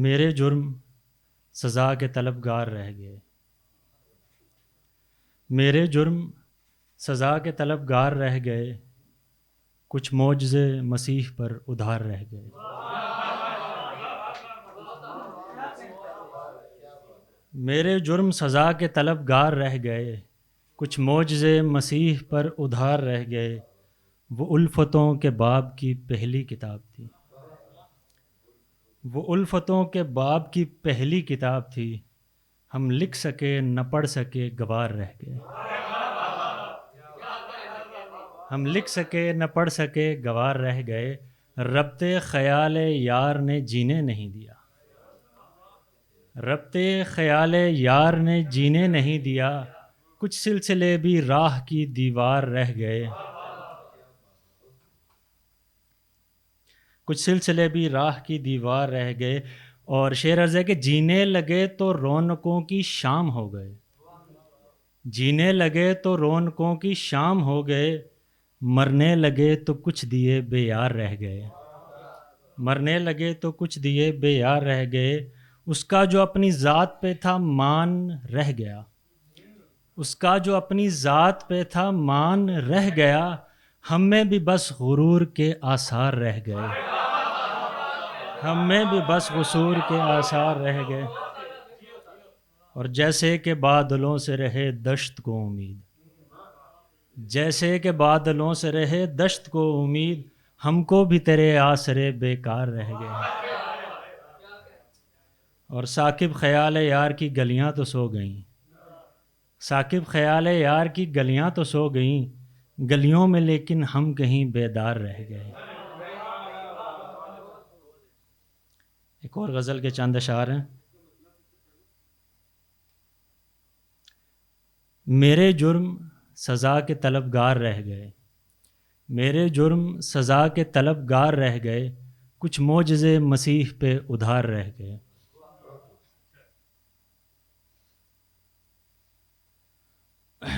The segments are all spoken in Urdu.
میرے جرم سزا کے طلبگار رہ گئے، میرے جرم سزا کے طلبگار رہ گئے، کچھ معجزے مسیح پر ادھار رہ گئے۔ میرے جرم سزا کے طلبگار رہ گئے، کچھ معجزے مسیح پر ادھار رہ گئے۔ وہ الفتوں کے باب کی پہلی کتاب تھی، وہ الفتوں کے باب کی پہلی کتاب تھی، ہم لکھ سکے نہ پڑھ سکے گوار رہ گئے، ہم لکھ سکے نہ پڑھ سکے گوار رہ گئے۔ ربط خیال یار نے جینے نہیں دیا، ربط خیال یار نے جینے نہیں دیا، کچھ سلسلے بھی راہ کی دیوار رہ گئے، کچھ سلسلے بھی راہ کی دیوار رہ گئے۔ اور شعر عرض ہے کہ جینے لگے تو رونقوں کی شام ہو گئے، جینے لگے تو رونقوں کی شام ہو گئے، مرنے لگے تو کچھ دیے بے یار رہ گئے، مرنے لگے تو کچھ دیے بے یار رہ گئے۔ اس کا جو اپنی ذات پہ تھا مان رہ گیا، اس کا جو اپنی ذات پہ تھا مان رہ گیا، ہم میں بھی بس غرور کے آثار رہ گئے، ہم میں بھی بس غرور کے آثار رہ گئے۔ اور جیسے کہ بادلوں سے رہے دشت کو امید، جیسے کہ بادلوں سے رہے دشت کو امید، ہم کو بھی تیرے آسرے بیکار رہ گئے۔ اور ثاقب خیال یار کی گلیاں تو سو گئیں، ثاقب خیال یار کی گلیاں تو سو گئیں، گلیوں میں لیکن ہم کہیں بیدار رہ گئے۔ ایک اور غزل کے چند اشعار ہیں۔ میرے جرم سزا کے طلبگار رہ گئے، میرے جرم سزا کے طلبگار رہ گئے، کچھ معجزے مسیح پہ ادھار رہ گئے۔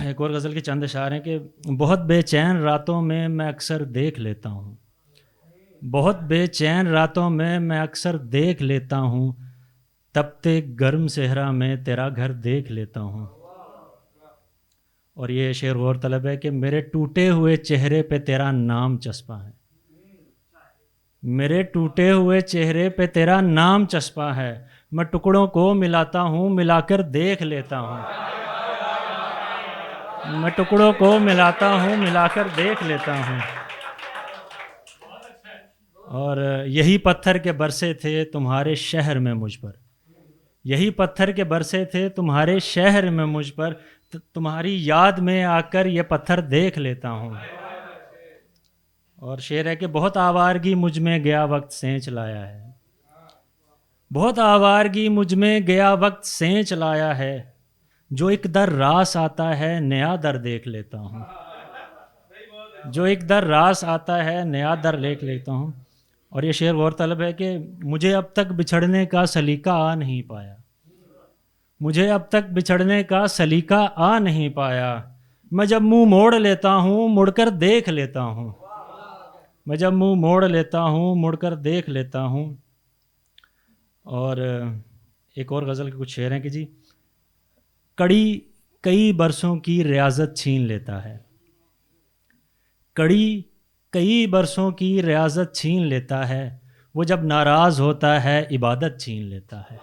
ایک اور غزل کے چند اشعار ہیں کہ بہت بے چین راتوں میں میں اکثر دیکھ لیتا ہوں، بہت بے چین راتوں میں میں اکثر دیکھ لیتا ہوں، تپتے گرم صحرا میں تیرا گھر دیکھ لیتا ہوں۔ اور یہ شعر غور طلب ہے کہ میرے ٹوٹے ہوئے چہرے پہ تیرا نام چسپاں ہے، میرے ٹوٹے ہوئے چہرے پہ تیرا نام چسپاں ہے، میں ٹکڑوں کو ملاتا ہوں ملا کر دیکھ لیتا ہوں، میں ٹکڑوں کو ملاتا ہوں ملا کر دیکھ لیتا ہوں۔ اور یہی پتھر کے برسے تھے تمہارے شہر میں مجھ پر، یہی پتھر کے برسے تھے تمہارے شہر میں مجھ پر، تمہاری یاد میں آ کر یہ پتھر دیکھ لیتا ہوں۔ اور شعر ہے کہ بہت آوارگی مجھ میں گیا وقت سینچ لایا ہے، بہت آوارگی مجھ میں گیا وقت سینچ لایا ہے، جو ایک در راس آتا ہے نیا در دیکھ لیتا ہوں، جو ایک در راس آتا ہے نیا در دیکھ لیتا ہوں۔ اور یہ شعر غور طلب ہے کہ مجھے اب تک بچھڑنے کا سلیقہ آ نہیں پایا، مجھے اب تک بچھڑنے کا سلیقہ آ نہیں پایا، میں جب منہ موڑ لیتا ہوں مڑ کر دیکھ لیتا ہوں، میں جب منہ موڑ لیتا ہوں مڑ کر دیکھ لیتا ہوں۔ اور ایک اور غزل کے کچھ شعر ہیں کہ جی کڑی کئی برسوں کی ریاضت چھین لیتا ہے، کڑی کئی برسوں کی ریاضت چھین لیتا ہے، وہ جب ناراض ہوتا ہے عبادت چھین لیتا ہے،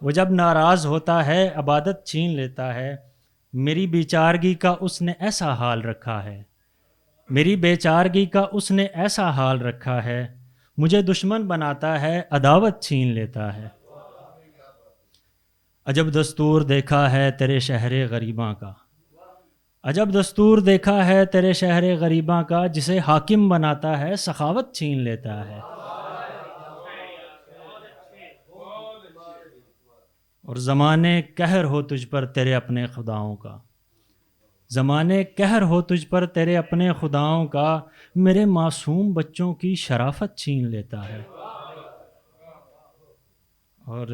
وہ جب ناراض ہوتا ہے عبادت چھین لیتا ہے، میری بیچارگی کا اس نے ایسا حال رکھا ہے، میری بیچارگی کا اس نے ایسا حال رکھا ہے، مجھے دشمن بناتا ہے عداوت چھین لیتا ہے۔ عجب دستور دیکھا ہے تیرے شہر غریباں کا، عجب دستور دیکھا ہے تیرے شہر غریباں کا، جسے حاکم بناتا ہے سخاوت چھین لیتا ہے۔ اور زمانے قہر ہو تجھ پر تیرے اپنے خداؤں کا، زمانے قہر ہو تجھ پر تیرے اپنے خداؤں کا، میرے معصوم بچوں کی شرافت چھین لیتا ہے۔ اور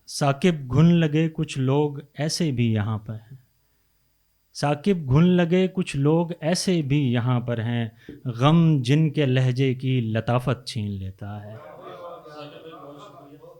ثاقب گھن لگے کچھ لوگ ایسے بھی یہاں پر ہیں، ثاقب گھن لگے کچھ لوگ ایسے بھی یہاں پر ہیں، غم جن کے لہجے کی لطافت چھین لیتا ہے۔ شکریہ.